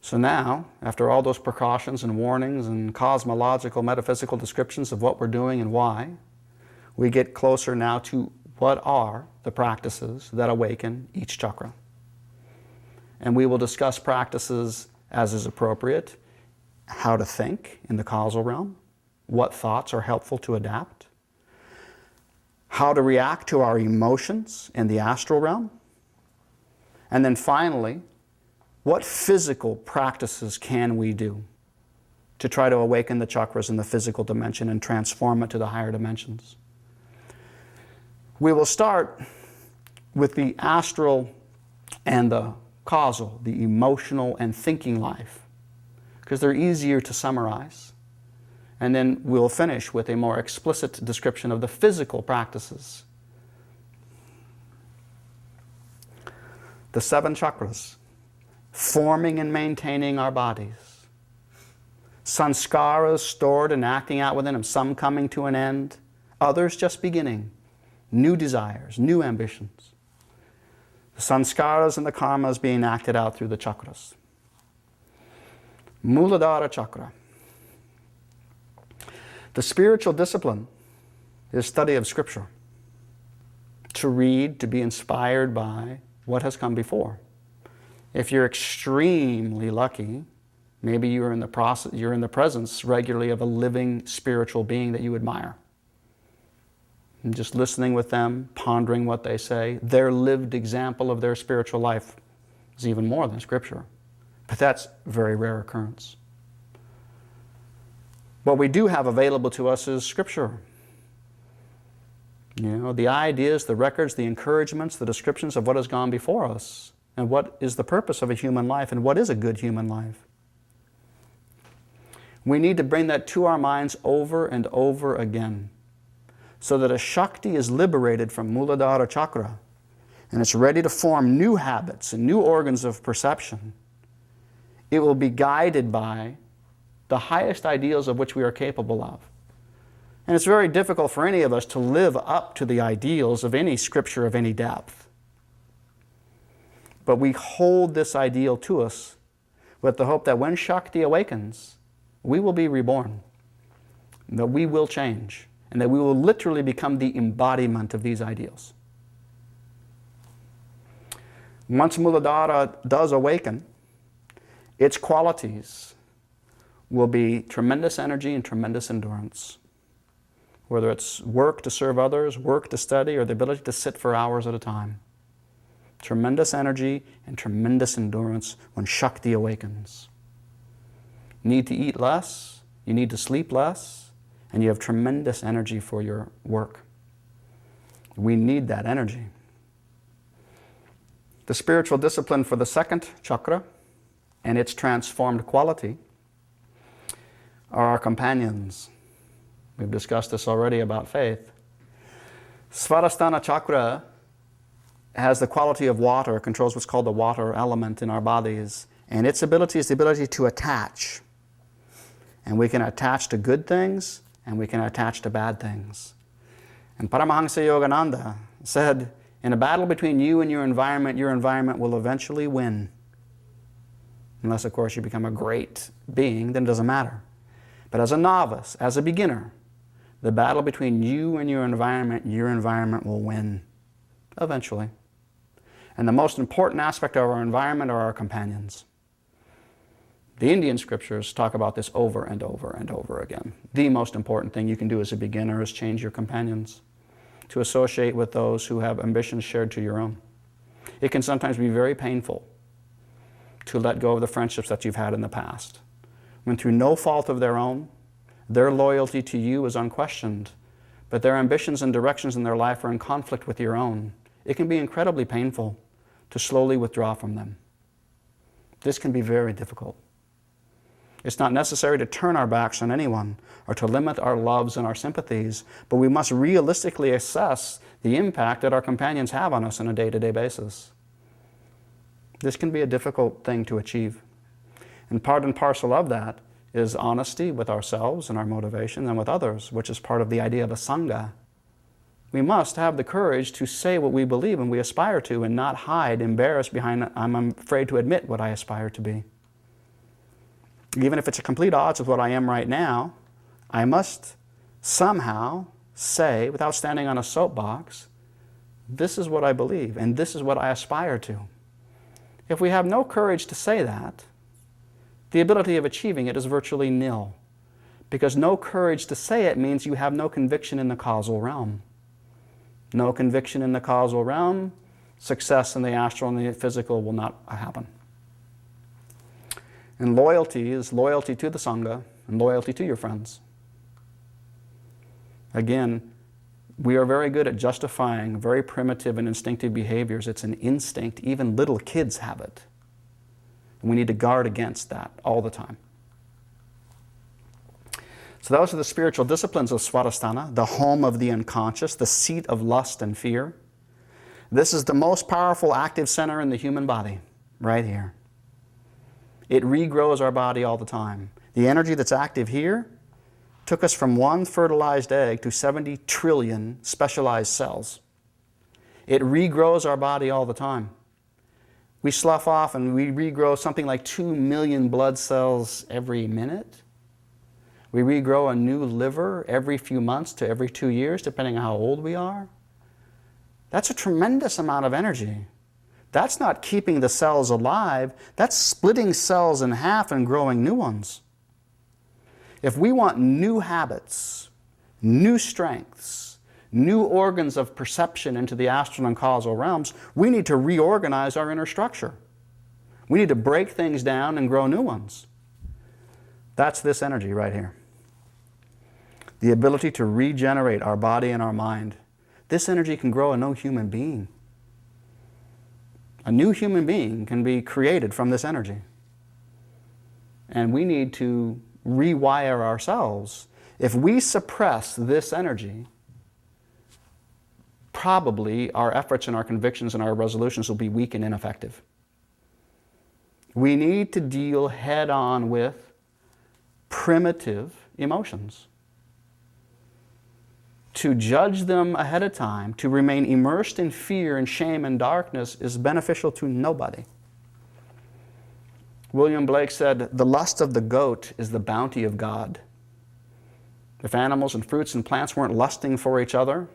So now, after all those precautions and warnings and cosmological, metaphysical descriptions of what we're doing and why, we get closer now to what are the practices that awaken each chakra. And we will discuss practices as is appropriate, how to think in the causal realm, what thoughts are helpful to adapt, how to react to our emotions in the astral realm, and then finally, what physical practices can we do to try to awaken the chakras in the physical dimension and transform it to the higher dimensions. We will start with the astral and the causal, the emotional and thinking life, because they're easier to summarize. And then we'll finish with a more explicit description of the physical practices. The 7 chakras, forming and maintaining our bodies. Sanskaras stored and acting out within them, some coming to an end, others just beginning. New desires, new ambitions. The sanskaras and the karmas being acted out through the chakras. Muladhara chakra. The spiritual discipline is study of scripture. To read, to be inspired by what has come before. If you're extremely lucky, maybe you're in the presence regularly of a living spiritual being that you admire. And just listening with them, pondering what they say, their lived example of their spiritual life is even more than scripture. But that's a very rare occurrence. What we do have available to us is scripture. You know, the ideas, the records, the encouragements, the descriptions of what has gone before us, and what is the purpose of a human life, and what is a good human life. We need to bring that to our minds over and over again, so that a Shakti is liberated from Muladhara chakra, and it's ready to form new habits and new organs of perception. It will be guided by the highest ideals of which we are capable of. And it's very difficult for any of us to live up to the ideals of any scripture of any depth. But we hold this ideal to us with the hope that when Shakti awakens, we will be reborn, that we will change, and that we will literally become the embodiment of these ideals. Once Muladhara does awaken, its qualities will be tremendous energy and tremendous endurance. Whether it's work to serve others, work to study, or the ability to sit for hours at a time. Tremendous energy and tremendous endurance when Shakti awakens. You need to eat less, you need to sleep less, and you have tremendous energy for your work. We need that energy. The spiritual discipline for the 2nd chakra and its transformed quality are our companions. We've discussed this already about faith. Svadhisthana chakra has the quality of water, controls what's called the water element in our bodies, and its ability is the ability to attach. And we can attach to good things, and we can attach to bad things. And Paramahansa Yogananda said, in a battle between you and your environment will eventually win. Unless, of course, you become a great being, then it doesn't matter. But as a novice, as a beginner, the battle between you and your environment will win, eventually. And the most important aspect of our environment are our companions. The Indian scriptures talk about this over and over and over again. The most important thing you can do as a beginner is change your companions, to associate with those who have ambitions shared to your own. It can sometimes be very painful to let go of the friendships that you've had in the past, when through no fault of their own, their loyalty to you is unquestioned, but their ambitions and directions in their life are in conflict with your own. It can be incredibly painful to slowly withdraw from them. This can be very difficult. It's not necessary to turn our backs on anyone or to limit our loves and our sympathies, but we must realistically assess the impact that our companions have on us on a day-to-day basis. This can be a difficult thing to achieve. And part and parcel of that is honesty with ourselves and our motivations and with others, which is part of the idea of a sangha. We must have the courage to say what we believe and we aspire to and not hide, embarrassed behind, I'm afraid to admit what I aspire to be. even if it's a complete odds with what I am right now, I must somehow say, without standing on a soapbox, this is what I believe and this is what I aspire to. If we have no courage to say that, the ability of achieving it is virtually nil, because no courage to say it means you have no conviction in the causal realm. No conviction in the causal realm, success in the astral and the physical will not happen. And loyalty is loyalty to the Sangha and loyalty to your friends. Again, we are very good at justifying very primitive and instinctive behaviors. It's an instinct. Even little kids have it. And we need to guard against that all the time. So those are the spiritual disciplines of Svadhisthana, the home of the unconscious, the seat of lust and fear. This is the most powerful active center in the human body, right here. It regrows our body all the time. The energy that's active here took us from one fertilized egg to 70 trillion specialized cells. It regrows our body all the time. We slough off and we regrow something like 2 million blood cells every minute. We regrow a new liver every few months to every 2 years, depending on how old we are. That's a tremendous amount of energy. That's not keeping the cells alive. That's splitting cells in half and growing new ones. If we want new habits, new strengths, new organs of perception into the astral and causal realms, we need to reorganize our inner structure. We need to break things down and grow new ones. That's this energy right here. The ability to regenerate our body and our mind. This energy can grow a new human being. A new human being can be created from this energy. And we need to rewire ourselves. If we suppress this energy, probably our efforts and our convictions and our resolutions will be weak and ineffective. We need to deal head-on with primitive emotions. To judge them ahead of time, to remain immersed in fear and shame and darkness is beneficial to nobody. William Blake said, "The lust of the goat is the bounty of God." If animals and fruits and plants weren't lusting for each other,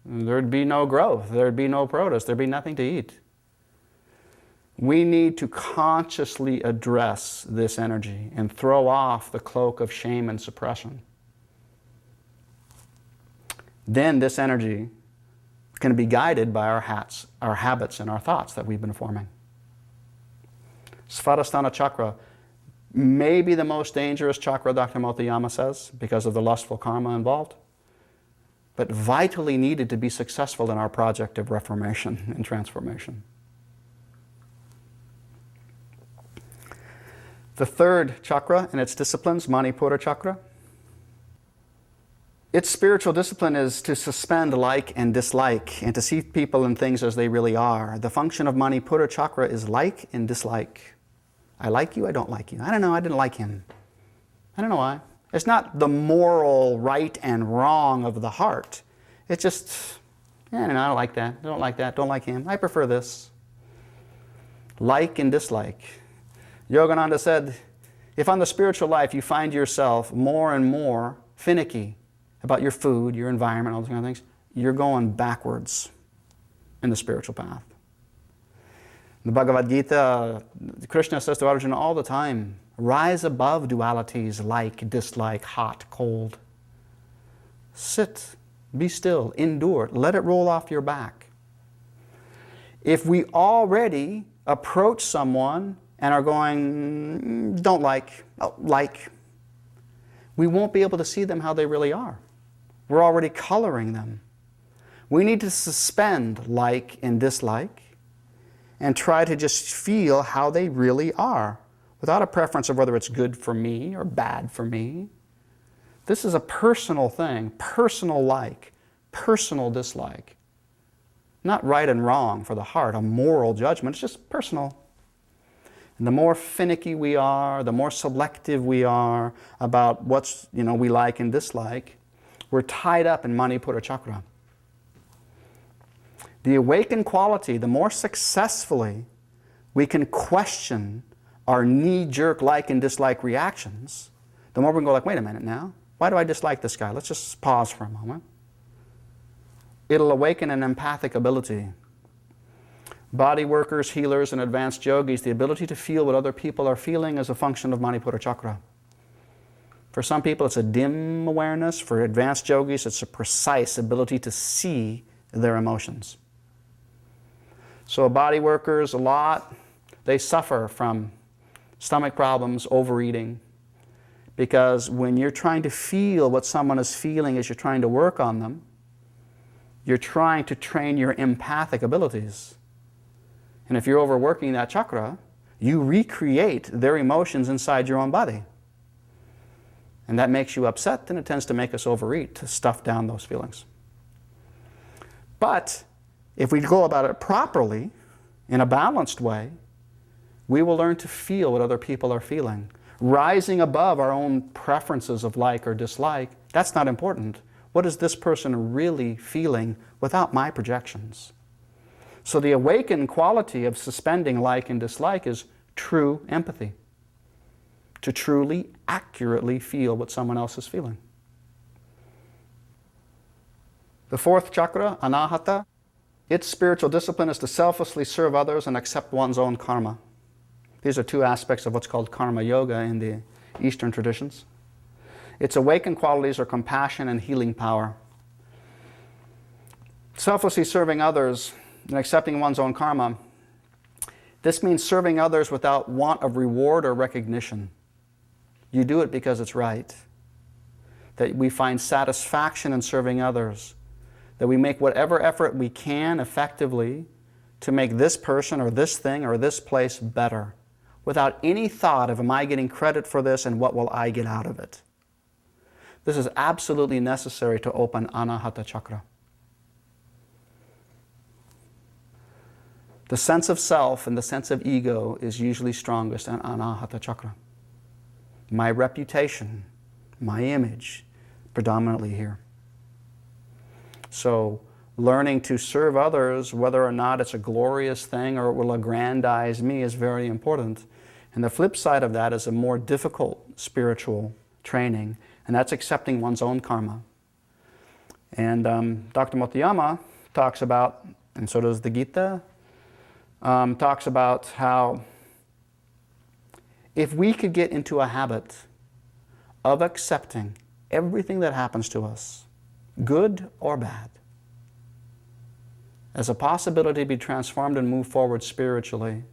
there'd be no growth, there'd be no produce, there'd be nothing to eat. We need to consciously address this energy and throw off the cloak of shame and suppression. Then this energy can be guided by our habits and our thoughts that we've been forming. Svadhisthana chakra may be the most dangerous chakra, Dr. Motoyama says, because of the lustful karma involved, but vitally needed to be successful in our project of reformation and transformation. The third chakra in its disciplines, Manipura chakra, its spiritual discipline is to suspend like and dislike and to see people and things as they really are. The function of Manipura chakra is like and dislike. I like you, I don't like you. I don't know, I didn't like him. I don't know why. It's not the moral right and wrong of the heart. It's just, I don't know, I don't like that, I don't like that, don't like him. I prefer this. Like and dislike. Yogananda said, if on the spiritual life you find yourself more and more finicky about your food, your environment, all those kind of things, you're going backwards in the spiritual path. In the Bhagavad Gita, Krishna says to Arjuna all the time, rise above dualities like, dislike, hot, cold. Sit, be still, endure, let it roll off your back. If we already approach someone and are going, don't like, like, we won't be able to see them how they really are. We're already coloring them. We need to suspend like and dislike and try to just feel how they really are without a preference of whether it's good for me or bad for me. This is a personal thing, personal like, personal dislike. Not right and wrong for the heart, a moral judgment, it's just personal. And the more finicky we are, the more selective we are about what's we like and dislike, we're tied up in Manipura chakra. The awakened quality, the more successfully we can question our knee-jerk like and dislike reactions, the more we can go like, wait a minute now, why do I dislike this guy? Let's just pause for a moment. It'll awaken an empathic ability. Body workers, healers, and advanced yogis, the ability to feel what other people are feeling is a function of Manipura Chakra. For some people, it's a dim awareness. For advanced yogis, it's a precise ability to see their emotions. So body workers, a lot, they suffer from stomach problems, overeating, because when you're trying to feel what someone is feeling as you're trying to work on them, you're trying to train your empathic abilities. And if you're overworking that chakra, you recreate their emotions inside your own body. And that makes you upset, and it tends to make us overeat, to stuff down those feelings. But if we go about it properly, in a balanced way, we will learn to feel what other people are feeling. Rising above our own preferences of like or dislike, that's not important. What is this person really feeling without my projections? So the awakened quality of suspending like and dislike is true empathy. To truly, accurately feel what someone else is feeling. The fourth chakra, anahata, its spiritual discipline is to selflessly serve others and accept one's own karma. These are two aspects of what's called karma yoga in the Eastern traditions. Its awakened qualities are compassion and healing power. Selflessly serving others and accepting one's own karma, this means serving others without want of reward or recognition. You do it because it's right. That we find satisfaction in serving others. That we make whatever effort we can effectively to make this person or this thing or this place better, without any thought of, am I getting credit for this and what will I get out of it? This is absolutely necessary to open Anahata Chakra. The sense of self and the sense of ego is usually strongest in Anahata Chakra. My reputation, my image, predominantly here. So learning to serve others, whether or not it's a glorious thing or it will aggrandize me, is very important. And the flip side of that is a more difficult spiritual training, and that's accepting one's own karma. And Dr. Motoyama talks about, and so does the Gita, talks about how if we could get into a habit of accepting everything that happens to us, good or bad, as a possibility to be transformed and move forward spiritually,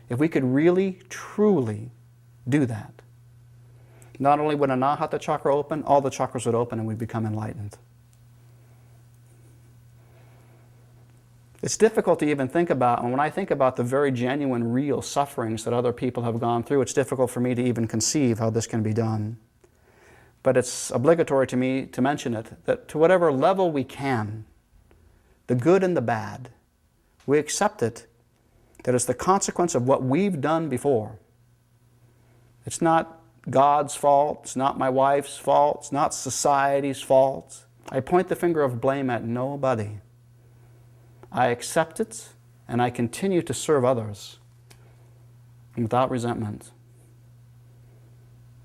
if we could really, truly do that, not only would Anahata Chakra open, all the chakras would open and we'd become enlightened. It's difficult to even think about, and when I think about the very genuine, real sufferings that other people have gone through, it's difficult for me to even conceive how this can be done. But it's obligatory to me to mention it, that to whatever level we can, the good and the bad, we accept it, that it's the consequence of what we've done before. It's not God's fault, it's not my wife's fault, it's not society's fault. I point the finger of blame at nobody. I accept it, and I continue to serve others without resentment.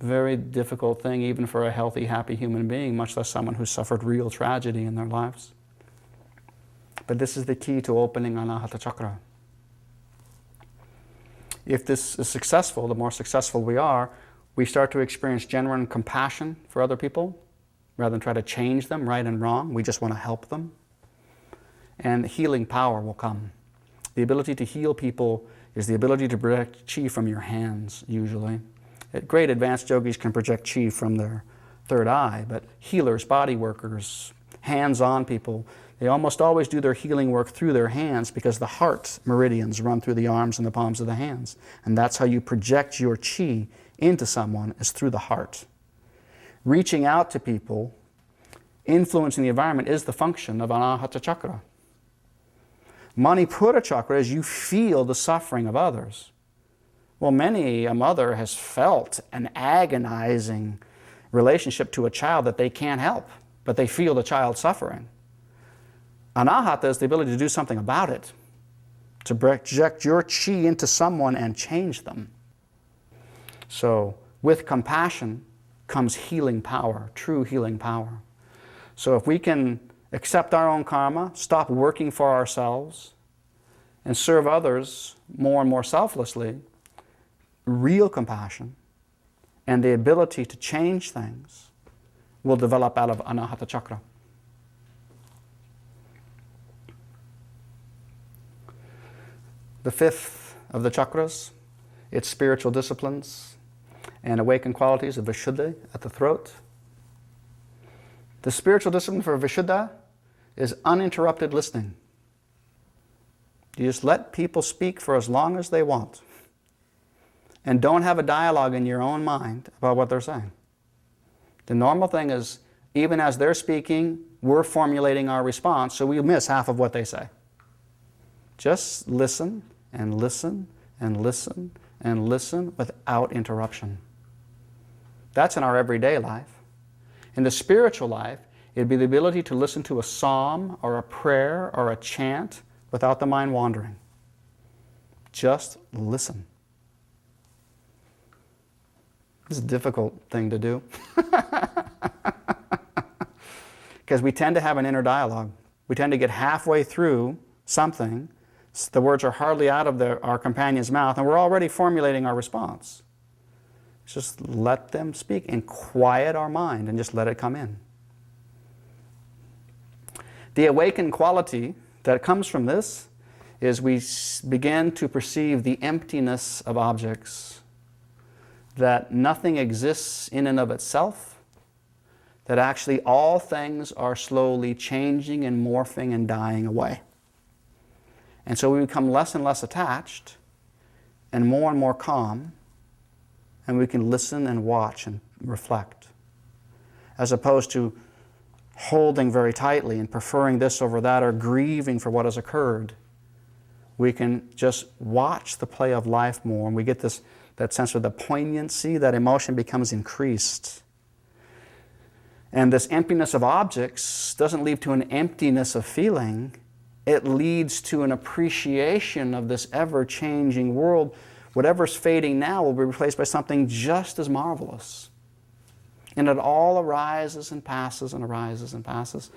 Very difficult thing even for a healthy, happy human being, much less someone who's suffered real tragedy in their lives. But this is the key to opening Anahata Chakra. If this is successful, the more successful we are, we start to experience genuine compassion for other people rather than try to change them, right and wrong. We just want to help them. And healing power will come. The ability to heal people is the ability to project chi from your hands, usually. Great advanced yogis can project chi from their third eye, but healers, body workers, hands-on people, they almost always do their healing work through their hands because the heart meridians run through the arms and the palms of the hands. And that's how you project your chi into someone, is through the heart. Reaching out to people, influencing the environment, is the function of Anahata Chakra. Manipura Chakra is you feel the suffering of others. Well, many a mother has felt an agonizing relationship to a child that they can't help, but they feel the child suffering. Anahata is the ability to do something about it, to project your chi into someone and change them. So with compassion comes healing power, true healing power. So if we can accept our own karma, stop working for ourselves, and serve others more and more selflessly, real compassion and the ability to change things will develop out of Anahata Chakra. The fifth of the chakras, its spiritual disciplines and awakened qualities of Vishuddha at the throat. The spiritual discipline for Vishuddha is uninterrupted listening. You just let people speak for as long as they want. And don't have a dialogue in your own mind about what they're saying. The normal thing is, even as they're speaking, we're formulating our response, so we miss half of what they say. Just listen and listen and listen and listen without interruption. That's in our everyday life. In the spiritual life, it'd be the ability to listen to a psalm or a prayer or a chant without the mind wandering. Just listen. This is a difficult thing to do. Because we tend to have an inner dialogue. We tend to get halfway through something, the words are hardly out of our companion's mouth, and we're already formulating our response. Just let them speak and quiet our mind and just let it come in. The awakened quality that comes from this is we begin to perceive the emptiness of objects, that nothing exists in and of itself, that actually all things are slowly changing and morphing and dying away. And so we become less and less attached and more calm, and we can listen and watch and reflect, as opposed to holding very tightly and preferring this over that or grieving for what has occurred. We can just watch the play of life more, and we get that sense of the poignancy, that emotion becomes increased. And this emptiness of objects doesn't lead to an emptiness of feeling. It leads to an appreciation of this ever-changing world. Whatever's fading now will be replaced by something just as marvelous. And it all arises and passes and arises and passes.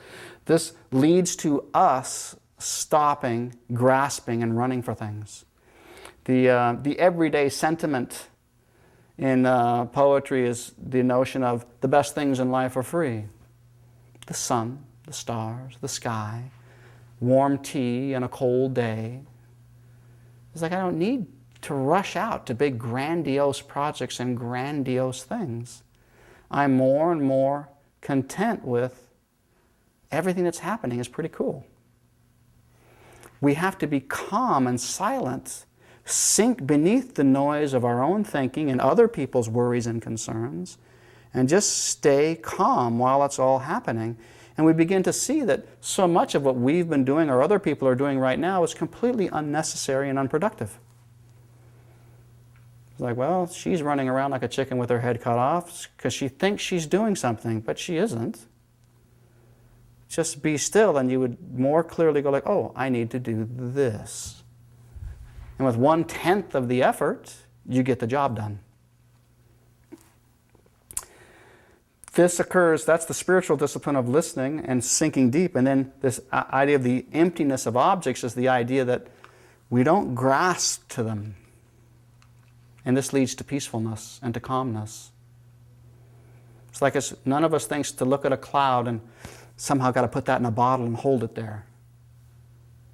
This leads to us stopping, grasping, and running for things. The everyday sentiment in poetry is the notion of the best things in life are free. The sun, the stars, the sky, warm tea on a cold day. It's like I don't need to rush out to big grandiose projects and grandiose things. I'm more and more content with everything that's happening is pretty cool. We have to be calm and silent, sink beneath the noise of our own thinking and other people's worries and concerns, and just stay calm while it's all happening. And we begin to see that so much of what we've been doing or other people are doing right now is completely unnecessary and unproductive. It's like, well, she's running around like a chicken with her head cut off because she thinks she's doing something, but she isn't. Just be still, and you would more clearly go like, oh, I need to do this. And with 1/10 of the effort, you get the job done. This occurs, that's the spiritual discipline of listening and sinking deep. And then this idea of the emptiness of objects is the idea that we don't grasp to them. And this leads to peacefulness and to calmness. It's like none of us thinks to look at a cloud and somehow got to put that in a bottle and hold it there.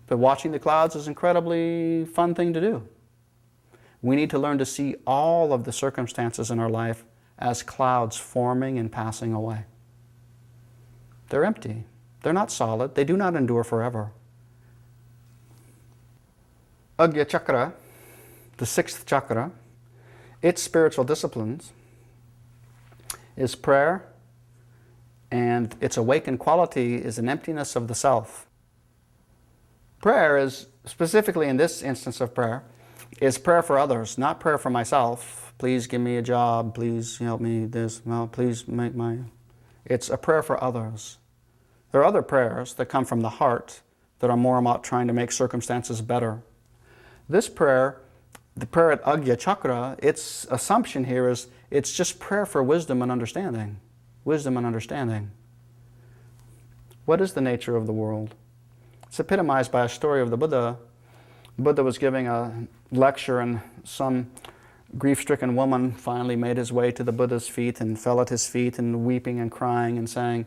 But watching the clouds is an incredibly fun thing to do. We need to learn to see all of the circumstances in our life as clouds forming and passing away. They're empty. They're not solid. They do not endure forever. Agya Chakra, the sixth chakra, its spiritual disciplines is prayer, and its awakened quality is an emptiness of the self. Prayer is, specifically in this instance of prayer, is prayer for others, not prayer for myself. Please give me a job, please help me this, well, please make my... It's a prayer for others. There are other prayers that come from the heart that are more about trying to make circumstances better. This prayer the prayer at Agya Chakra, its assumption here is it's just prayer for wisdom and understanding. Wisdom and understanding. What is the nature of the world? It's epitomized by a story of the Buddha. The Buddha was giving a lecture, and some grief-stricken woman finally made his way to the Buddha's feet and fell at his feet and weeping and crying and saying,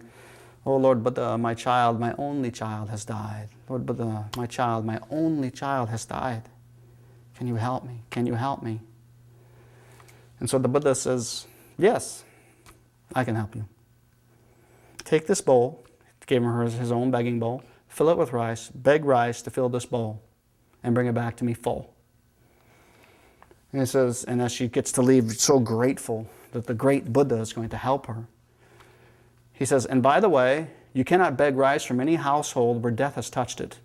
"Oh Lord Buddha, my child, my only child has died. Lord Buddha, my child, my only child has died. Can you help me? Can you help me?" And so the Buddha says, "Yes, I can help you. Take this bowl," gave him his own begging bowl, "fill it with rice, beg rice to fill this bowl, and bring it back to me full." And he says, and as she gets to leave, so grateful that the great Buddha is going to help her, he says, "And by the way, you cannot beg rice from any household where death has touched it."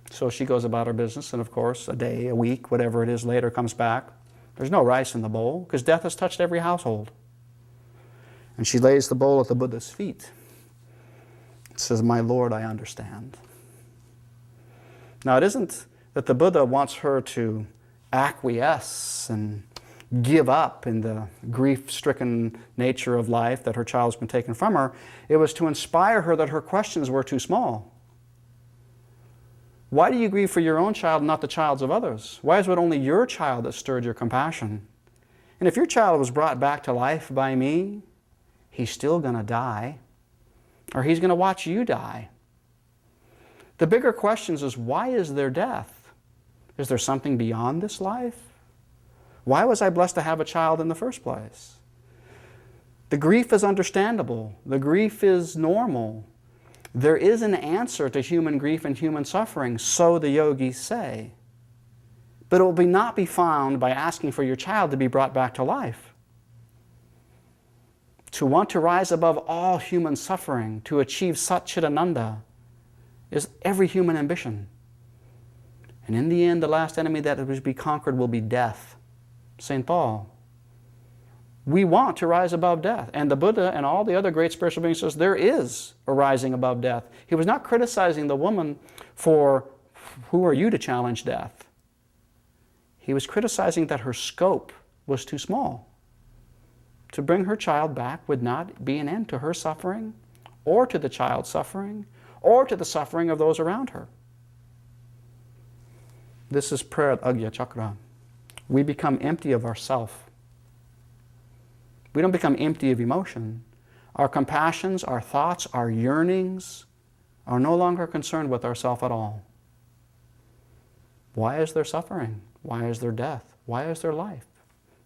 So she goes about her business, and of course, a day, a week, whatever it is later, comes back. There's no rice in the bowl, because death has touched every household. And she lays the bowl at the Buddha's feet. Says, "My Lord, I understand." Now, it isn't that the Buddha wants her to acquiesce and give up in the grief-stricken nature of life that her child's been taken from her. It was to inspire her that her questions were too small. Why do you grieve for your own child and not the childs of others? Why is it only your child that stirred your compassion? And if your child was brought back to life by me, he's still going to die, or he's going to watch you die. The bigger questions is, why is there death? Is there something beyond this life? Why was I blessed to have a child in the first place? The grief is understandable. The grief is normal. There is an answer to human grief and human suffering, so the yogis say. But it will not be found by asking for your child to be brought back to life. To want to rise above all human suffering, to achieve Satchidananda, is every human ambition. And in the end, the last enemy that is to be conquered will be death. St. Paul. We want to rise above death. And the Buddha and all the other great spiritual beings says there is a rising above death. He was not criticizing the woman for, who are you to challenge death? He was criticizing that her scope was too small. To bring her child back would not be an end to her suffering, or to the child's suffering, or to the suffering of those around her. This is prayer at Agya Chakra. We become empty of ourself. We don't become empty of emotion. Our compassions, our thoughts, our yearnings are no longer concerned with ourself at all. Why is there suffering? Why is there death? Why is there life?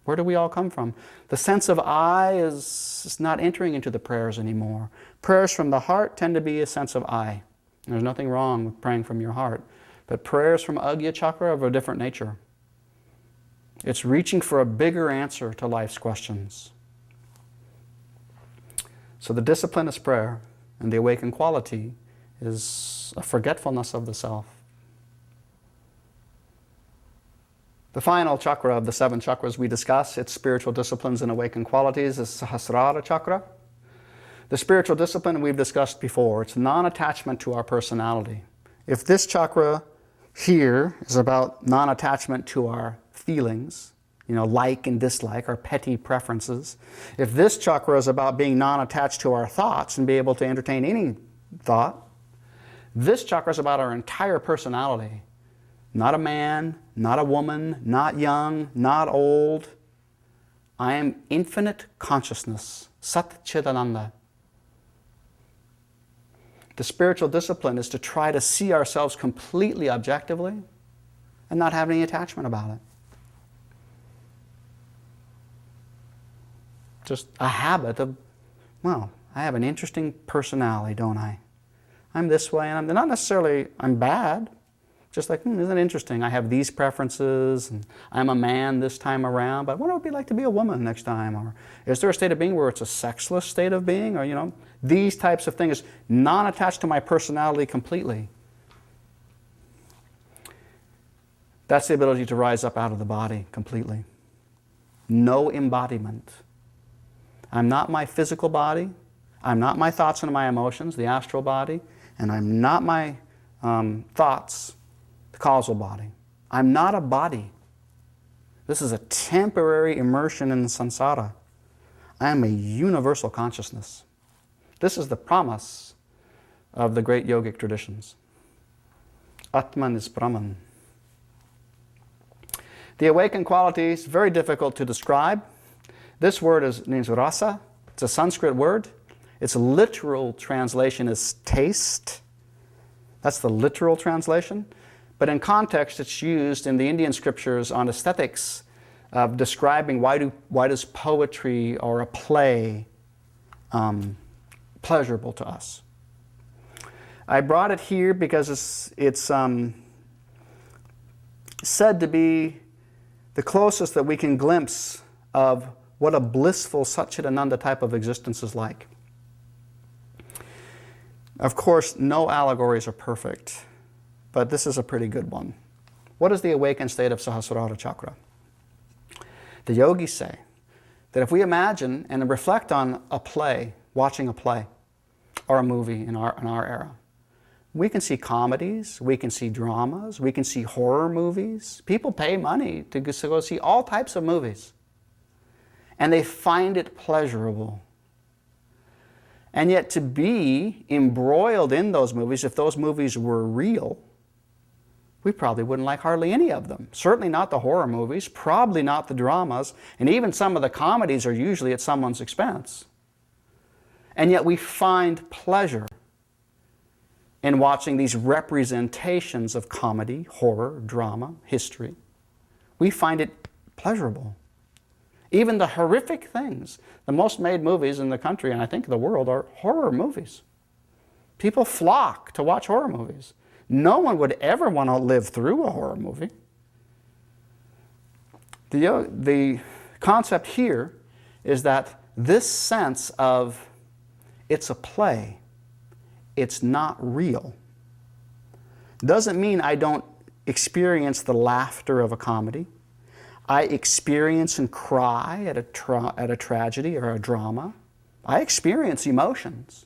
Where do we all come from? The sense of I is not entering into the prayers anymore. Prayers from the heart tend to be a sense of I. There's nothing wrong with praying from your heart. But prayers from Agya Chakra are of a different nature. It's reaching for a bigger answer to life's questions. So the discipline is prayer, and the awakened quality is a forgetfulness of the self. The final chakra of the 7 chakras we discuss, its spiritual disciplines and awakened qualities, is Sahasrara Chakra. The spiritual discipline we've discussed before. It's non-attachment to our personality. If this chakra here is about non-attachment to our feelings, like and dislike, our petty preferences. If this chakra is about being non-attached to our thoughts and be able to entertain any thought, this chakra is about our entire personality. Not a man, not a woman, not young, not old. I am infinite consciousness, Sat Chidananda. The spiritual discipline is to try to see ourselves completely objectively and not have any attachment about it. Just a habit of, I have an interesting personality, don't I? I'm this way, and I'm not necessarily, I'm bad. Just like, isn't it interesting? I have these preferences, and I'm a man this time around, but what would it be like to be a woman next time? Or is there a state of being where it's a sexless state of being? Or, these types of things, non-attached to my personality completely. That's the ability to rise up out of the body completely. No embodiment. I'm not my physical body. I'm not my thoughts and my emotions, the astral body. And I'm not my thoughts, the causal body. I'm not a body. This is a temporary immersion in samsara. I am a universal consciousness. This is the promise of the great yogic traditions. Atman is Brahman. The awakened quality is very difficult to describe. This word means rasa. It's a Sanskrit word. Its literal translation is taste. That's the literal translation. But in context, it's used in the Indian scriptures on aesthetics of describing why does poetry or a play pleasurable to us. I brought it here because it's said to be the closest that we can glimpse of what a blissful Satchidananda type of existence is like. Of course, no allegories are perfect, but this is a pretty good one. What is the awakened state of Sahasrara chakra? The yogis say that if we imagine and reflect on a play, watching a play or a movie in our era, we can see comedies, we can see dramas, we can see horror movies. People pay money to go see all types of movies, and they find it pleasurable. And yet to be embroiled in those movies, if those movies were real, we probably wouldn't like hardly any of them. Certainly not the horror movies, probably not the dramas, and even some of the comedies are usually at someone's expense. And yet we find pleasure in watching these representations of comedy, horror, drama, history. We find it pleasurable. Even the horrific things, the most made movies in the country, and I think the world, are horror movies. People flock to watch horror movies. No one would ever want to live through a horror movie. The concept here is that this sense of it's a play, it's not real, doesn't mean I don't experience the laughter of a comedy. I experience and cry at a tragedy or a drama. I experience emotions.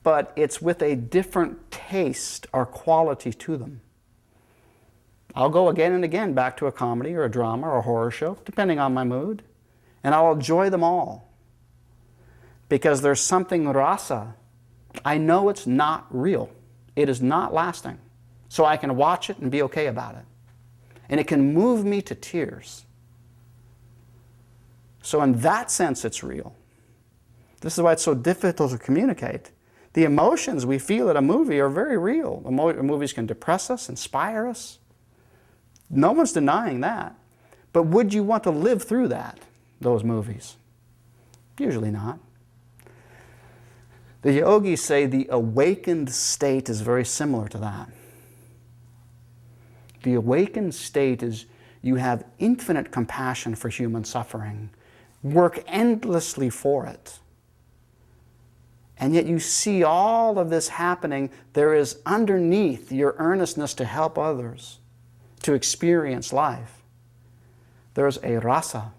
But it's with a different taste or quality to them. I'll go again and again back to a comedy or a drama or a horror show, depending on my mood, and I'll enjoy them all. Because there's something rasa. I know it's not real. It is not lasting. So I can watch it and be okay about it. And it can move me to tears. So in that sense, it's real. This is why it's so difficult to communicate. The emotions we feel at a movie are very real. Movies can depress us, inspire us. No one's denying that. But would you want to live through those movies? Usually not. The yogis say the awakened state is very similar to that. The awakened state is you have infinite compassion for human suffering, work endlessly for it. And yet you see all of this happening. There is underneath your earnestness to help others, to experience life. There's a rasa,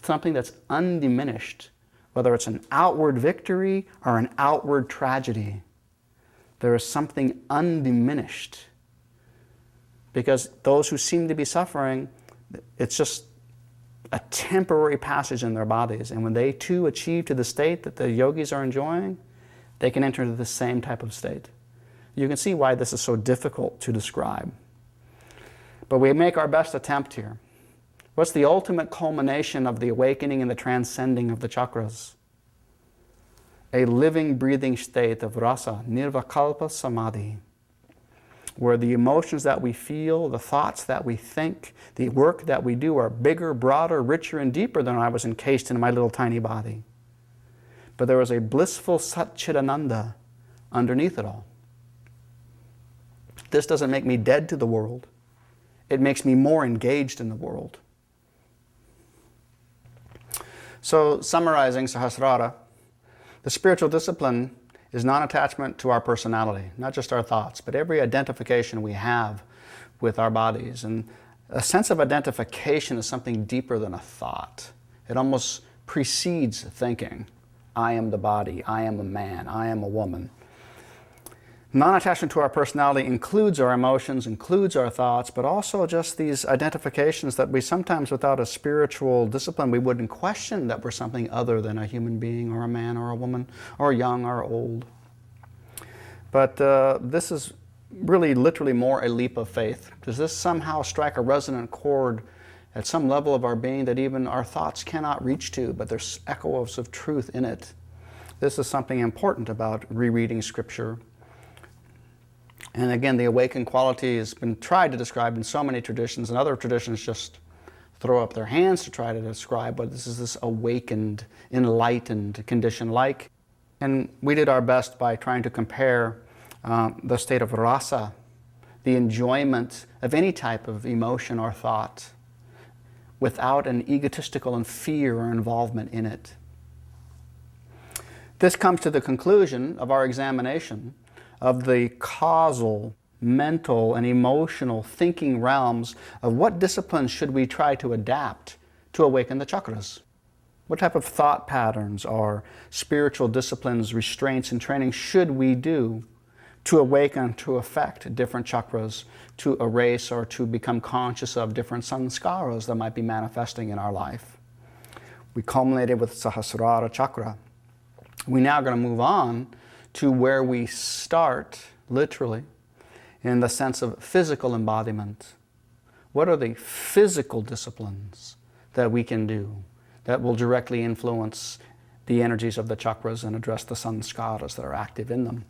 something that's undiminished, whether it's an outward victory or an outward tragedy. There is something undiminished. Because those who seem to be suffering, it's just a temporary passage in their bodies. And when they too achieve to the state that the yogis are enjoying, they can enter into the same type of state. You can see why this is so difficult to describe. But we make our best attempt here. What's the ultimate culmination of the awakening and the transcending of the chakras? A living, breathing state of rasa, nirvikalpa samadhi, where the emotions that we feel, the thoughts that we think, the work that we do are bigger, broader, richer, and deeper than I was encased in my little tiny body. But there is a blissful Satchidananda underneath it all. This doesn't make me dead to the world. It makes me more engaged in the world. So, summarizing Sahasrara, the spiritual discipline is non-attachment to our personality, not just our thoughts, but every identification we have with our bodies. And a sense of identification is something deeper than a thought. It almost precedes thinking. I am the body, I am a man, I am a woman. Non-attachment to our personality includes our emotions, includes our thoughts, but also just these identifications that we sometimes, without a spiritual discipline, we wouldn't question that we're something other than a human being or a man or a woman or young or old. But this is really literally more a leap of faith. Does this somehow strike a resonant chord at some level of our being that even our thoughts cannot reach to, but there's echoes of truth in it? This is something important about rereading Scripture. And again, the awakened quality has been tried to describe in so many traditions, and other traditions just throw up their hands to try to describe what this is, this awakened, enlightened condition like. And we did our best by trying to compare the state of rasa, the enjoyment of any type of emotion or thought, without an egotistical and fear or involvement in it. This comes to the conclusion of our examination of the causal, mental, and emotional thinking realms of what disciplines should we try to adapt to awaken the chakras. What type of thought patterns or spiritual disciplines, restraints, and training should we do to awaken, to affect different chakras, to erase or to become conscious of different sanskaras that might be manifesting in our life? We culminated with Sahasrara chakra. We're now going to move on to where we start, literally, in the sense of physical embodiment. What are the physical disciplines that we can do that will directly influence the energies of the chakras and address the sanskaras that are active in them?